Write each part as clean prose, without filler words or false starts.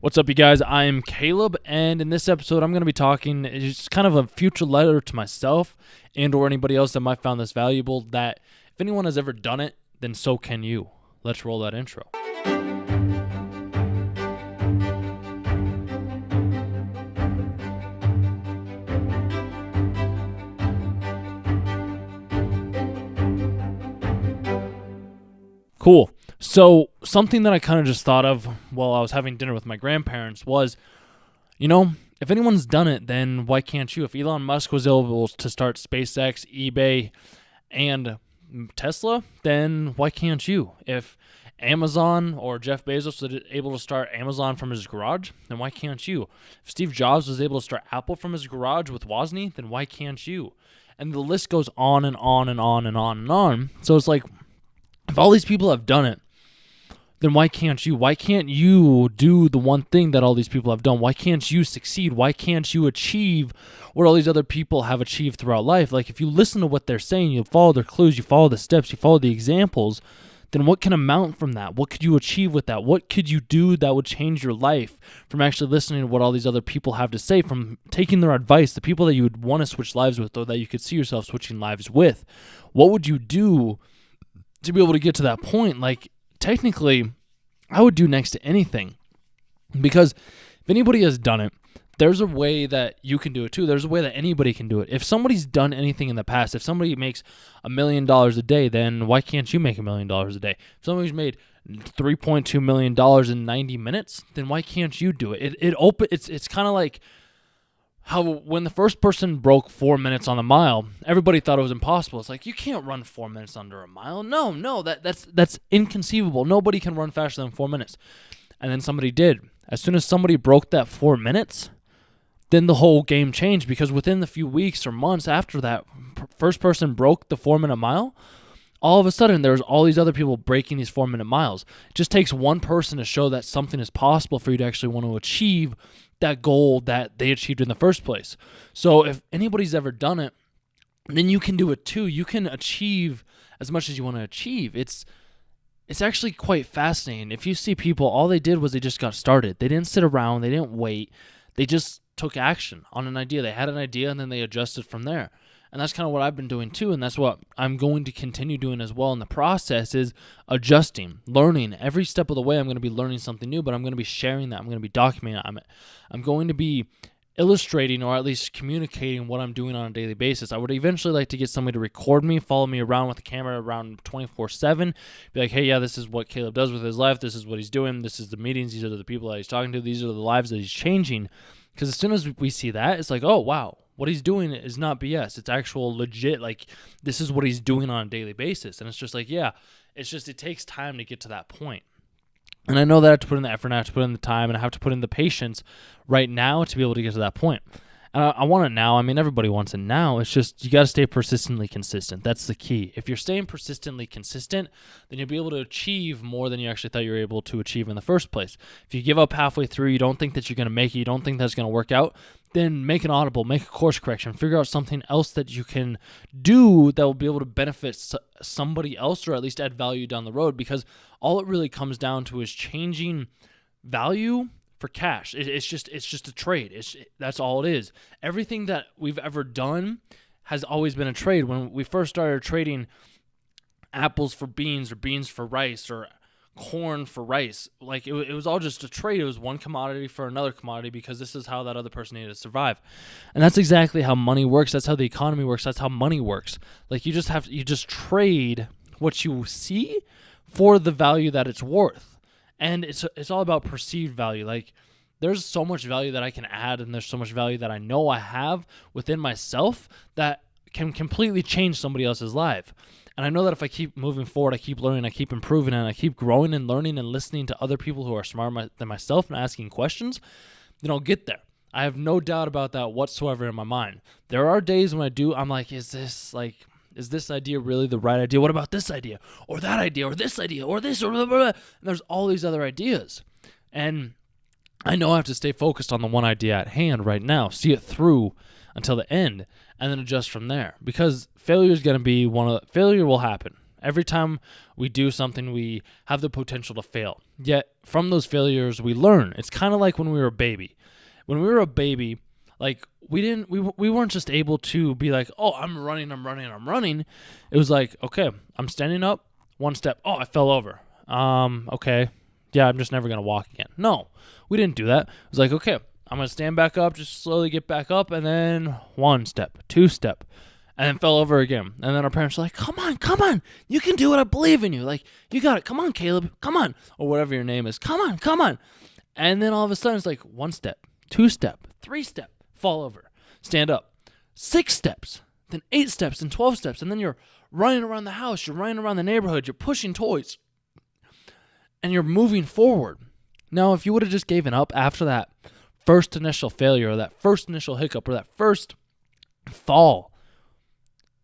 What's up, you guys? I am Caleb, and in this episode, I'm going to be talking. It's kind of a future letter to myself and/or anybody else that might find this valuable. That if anyone has ever done it, then so can you. Let's roll that intro. Cool. So something that I kind of just thought of while I was having dinner with my grandparents was, if anyone's done it, then why can't you? If Elon Musk was able to start SpaceX, eBay, and Tesla, then why can't you? If Amazon or Jeff Bezos was able to start Amazon from his garage, then why can't you? If Steve Jobs was able to start Apple from his garage with Wozniak, then why can't you? And the list goes on and on and on and on and on. So it's like, if all these people have done it, then why can't you? Why can't you do the one thing that all these people have done? Why can't you succeed? Why can't you achieve what all these other people have achieved throughout life? Like, if you listen to what they're saying, you follow their clues, you follow the steps, you follow the examples, then what can amount from that? What could you achieve with that? What could you do that would change your life from actually listening to what all these other people have to say, from taking their advice, the people that you would want to switch lives with or that you could see yourself switching lives with? What would you do to be able to get to that point? Like, technically, I would do next to anything, because if anybody has done it, there's a way that you can do it too. There's a way that anybody can do it. If somebody's done anything in the past, if somebody makes $1 million a day, then why can't you make $1 million a day? If somebody's made $3.2 million in 90 minutes, then why can't you do it? It's kind of like how when the first person broke 4 minutes on the mile, everybody thought it was impossible. It's like, you can't run 4 minutes under a mile. No, that's inconceivable. Nobody can run faster than 4 minutes. And then somebody did. As soon as somebody broke that 4 minutes, then the whole game changed, because within the few weeks or months after that first person broke the 4 minute mile, all of a sudden there's all these other people breaking these 4 minute miles. It just takes one person to show that something is possible for you to actually want to achieve that goal that they achieved in the first place. So if anybody's ever done it, then you can do it too. You can achieve as much as you want to achieve. It's actually quite fascinating. If you see people, all they did was they just got started. They didn't sit around. They didn't wait. They just took action on an idea. They had an idea, and then they adjusted from there. And that's kind of what I've been doing too, and that's what I'm going to continue doing as well in the process, is adjusting, learning. Every step of the way I'm going to be learning something new, but I'm going to be sharing that. I'm going to be documenting it. I'm going to be illustrating, or at least communicating, what I'm doing on a daily basis. I would eventually like to get somebody to record me, follow me around with the camera around 24/7, be like, hey, yeah, this is what Caleb does with his life. This is what he's doing. This is the meetings. These are the people that he's talking to. These are the lives that he's changing. Because as soon as we see that, it's like, oh, wow. What he's doing is not BS. It's actual legit. Like, this is what he's doing on a daily basis. And it's just like, yeah, it's just, it takes time to get to that point. And I know that I have to put in the effort, and I have to put in the time, and I have to put in the patience right now to be able to get to that point. And I want it now. I mean, everybody wants it now. It's just, you got to stay persistently consistent. That's the key. If you're staying persistently consistent, then you'll be able to achieve more than you actually thought you were able to achieve in the first place. If you give up halfway through, you don't think that you're going to make it, you don't think that's going to work out, then make an audible, make a course correction, figure out something else that you can do that will be able to benefit somebody else, or at least add value down the road, because all it really comes down to is changing value for cash. It's just a trade. That's all it is. Everything that we've ever done has always been a trade. When we first started trading apples for beans, or beans for rice, or corn for rice, like it was all just a trade. It was one commodity for another commodity, because this is how that other person needed to survive. And that's exactly how money works. That's how the economy works. That's how money works. Like, you just trade what you see for the value that it's worth. And it's all about perceived value. Like, there's so much value that I can add, and there's so much value that I know I have within myself that can completely change somebody else's life. And I know that if I keep moving forward, I keep learning, I keep improving, and I keep growing and learning and listening to other people who are smarter than myself and asking questions, then I'll get there. I have no doubt about that whatsoever in my mind. There are days when I'm like, is this idea really the right idea? What about this idea? Or that idea? Or this idea? Or this? Or blah, blah, blah. And there's all these other ideas. And I know I have to stay focused on the one idea at hand right now, see it through until the end, and then adjust from there. Because failure will happen. Every time we do something, we have the potential to fail. Yet from those failures, we learn. It's kind of like when we were a baby. When we were a baby, like we weren't just able to be like, oh, I'm running. It was like, okay, I'm standing up, one step. Oh, I fell over. Okay. Yeah, I'm just never going to walk again. No, we didn't do that. It was like, okay, I'm going to stand back up, just slowly get back up, and then one step, two step, and then fell over again. And then our parents were like, come on, you can do it, I believe in you. Like, you got it, come on, Caleb, come on, or whatever your name is, come on. And then all of a sudden, it's like one step, two step, three step, fall over, stand up, 6 steps, then 8 steps, and 12 steps, and then you're running around the house, you're running around the neighborhood, you're pushing toys, and you're moving forward. Now, if you would have just given up after that first initial failure or that first initial hiccup or that first fall,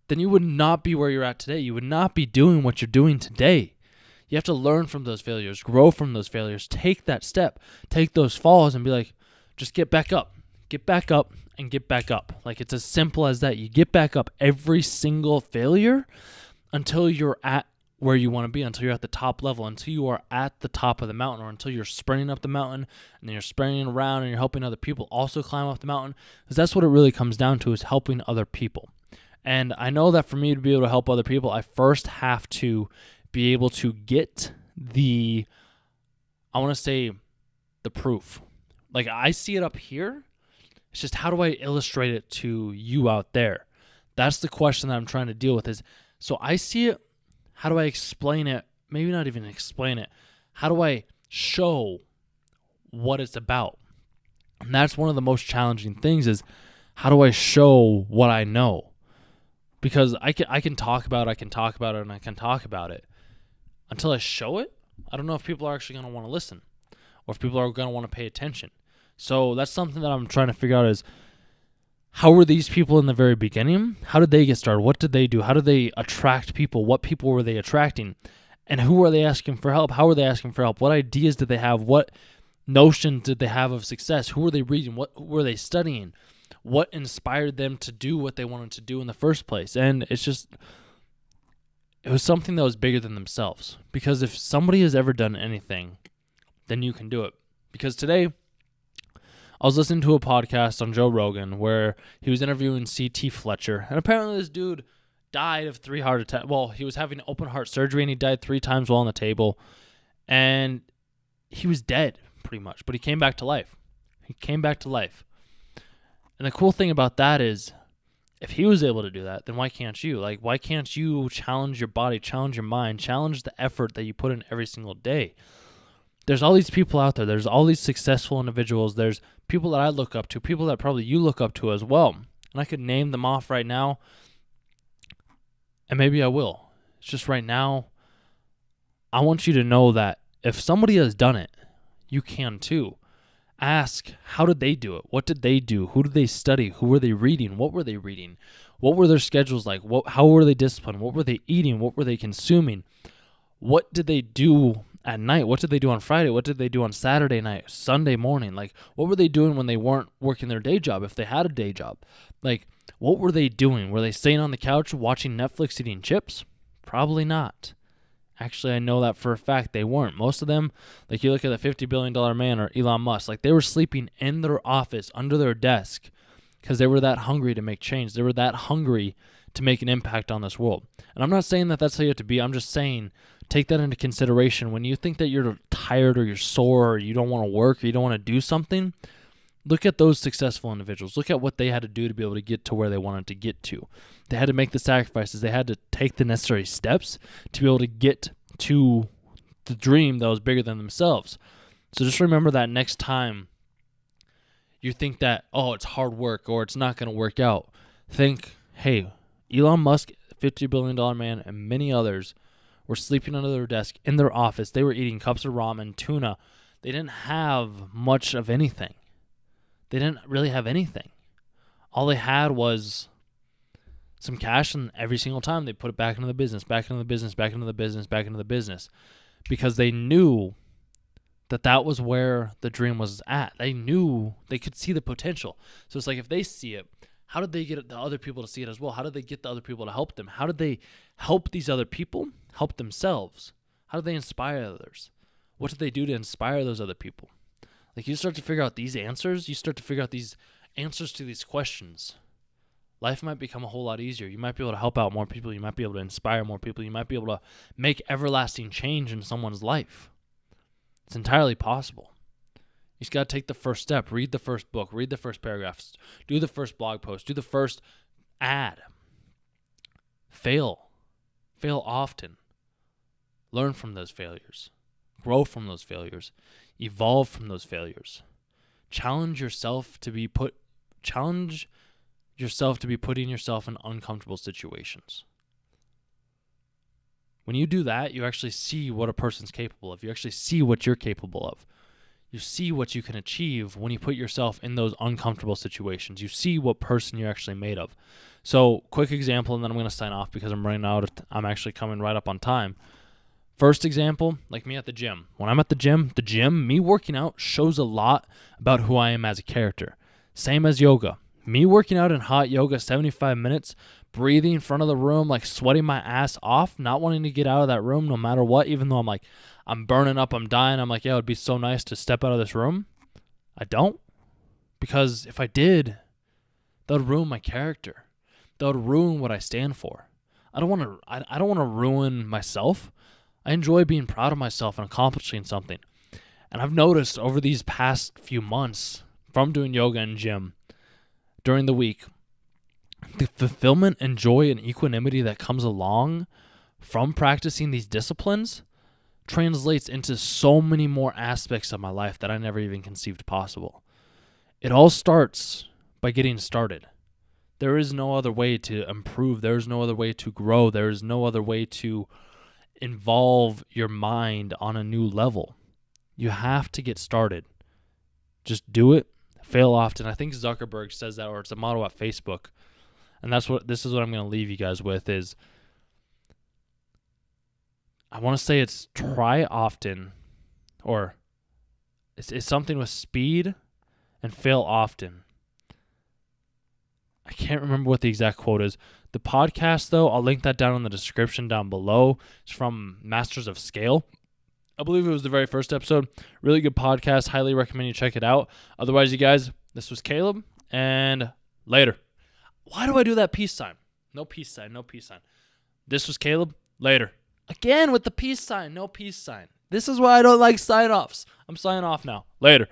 then you would not be where you're at today. You would not be doing what you're doing today. You have to learn from those failures, grow from those failures, take that step, take those falls and be like, just get back up, and get back up. Like, it's as simple as that. You get back up every single failure until you're at where you want to be, until you're at the top level, until you are at the top of the mountain, or until you're sprinting up the mountain and then you're sprinting around and you're helping other people also climb up the mountain, because that's what it really comes down to, is helping other people. And I know that for me to be able to help other people, I first have to be able to get the proof. Like, I see it up here. It's just, how do I illustrate it to you out there? That's the question that I'm trying to deal with is, so I see it. How do I explain it? Maybe not even explain it. How do I show what it's about? And that's one of the most challenging things, is how do I show what I know? Because I can talk about it, until I show it. I don't know if people are actually going to want to listen, or if people are going to want to pay attention. So that's something that I'm trying to figure out is, how were these people in the very beginning? How did they get started? What did they do? How did they attract people? What people were they attracting? And who were they asking for help? How were they asking for help? What ideas did they have? What notions did they have of success? Who were they reading? What were they studying? What inspired them to do what they wanted to do in the first place? And it was something that was bigger than themselves. Because if somebody has ever done anything, then you can do it. Because today, I was listening to a podcast on Joe Rogan where he was interviewing C.T. Fletcher, and apparently this dude died of 3 heart attacks. Well, he was having open heart surgery, and he died 3 times while on the table, and he was dead pretty much, but he came back to life. And the cool thing about that is, if he was able to do that, then why can't you? Like, why can't you challenge your body, challenge your mind, challenge the effort that you put in every single day? There's all these people out there. There's all these successful individuals. There's people that I look up to, people that probably you look up to as well. And I could name them off right now, and maybe I will. It's just right now, I want you to know that if somebody has done it, you can too. Ask, how did they do it? What did they do? Who did they study? Who were they reading? What were they reading? What were their schedules like? How were they disciplined? What were they eating? What were they consuming? What did they do at night? What did they do on Friday? What did they do on Saturday night, Sunday morning? Like, what were they doing when they weren't working their day job, if they had a day job? Like, what were they doing? Were they staying on the couch watching Netflix eating chips? Probably not. Actually, I know that for a fact they weren't. Most of them, like you look at the $50 billion man or Elon Musk, like they were sleeping in their office under their desk because they were that hungry to make change. They were that hungry to make an impact on this world. And I'm not saying that that's how you have to be. I'm just saying, take that into consideration. When you think that you're tired or you're sore or you don't want to work or you don't want to do something, look at those successful individuals. Look at what they had to do to be able to get to where they wanted to get to. They had to make the sacrifices. They had to take the necessary steps to be able to get to the dream that was bigger than themselves. So just remember that next time you think that, oh, it's hard work or it's not going to work out, think, hey, Elon Musk, $50 billion man, and many others were sleeping under their desk in their office. They were eating cups of ramen, tuna. They didn't have much of anything. They didn't really have anything. All they had was some cash, and every single time they put it back into the business, because they knew that that was where the dream was at. They knew they could see the potential. So it's like, if they see it, How did they get the other people to see it as well? How did they get the other people to help them? How did they help these other people help themselves? How did they inspire others? What did they do to inspire those other people? Like, you start to figure out these answers. You start to figure out these answers to these questions. Life might become a whole lot easier. You might be able to help out more people. You might be able to inspire more people. You might be able to make everlasting change in someone's life. It's entirely possible. You just got to take the first step. Read the first book. Read the first paragraphs. Do the first blog post. Do the first ad. Fail. Fail often. Learn from those failures. Grow from those failures. Evolve from those failures. Challenge yourself to be putting yourself in uncomfortable situations. When you do that, you actually see what a person's capable of. You actually see what you're capable of. You see what you can achieve when you put yourself in those uncomfortable situations. You see what person you're actually made of. So, quick example, and then I'm going to sign off because I'm actually coming right up on time. First example, like me at the gym. When I'm at the gym, me working out shows a lot about who I am as a character. Same as yoga. Me working out in hot yoga 75 minutes, breathing in front of the room, like sweating my ass off, not wanting to get out of that room no matter what, even though I'm burning up, I'm dying. I'm like, yeah, it would be so nice to step out of this room. I don't. Because if I did, that would ruin my character. That would ruin what I stand for. I don't want to ruin myself. I enjoy being proud of myself and accomplishing something. And I've noticed over these past few months from doing yoga and gym during the week, the fulfillment and joy and equanimity that comes along from practicing these disciplines translates into so many more aspects of my life that I never even conceived possible. It all starts by getting started. There is no other way to improve. There is no other way to grow. There is no other way to involve your mind on a new level. You have to get started. Just do it. Fail often. I think Zuckerberg says that, or it's a motto at Facebook. And this is what I'm going to leave you guys with is, I want to say it's try often, or it's something with speed and fail often. I can't remember what the exact quote is. The podcast, though, I'll link that down in the description down below. It's from Masters of Scale. I believe it was the very first episode. Really good podcast. Highly recommend you check it out. Otherwise, you guys, this was Caleb, and later. Why do I do that peace sign? No peace sign, no peace sign. This was Caleb, later. Again with the peace sign, no peace sign. This is why I don't like sign-offs. I'm signing off now. Later.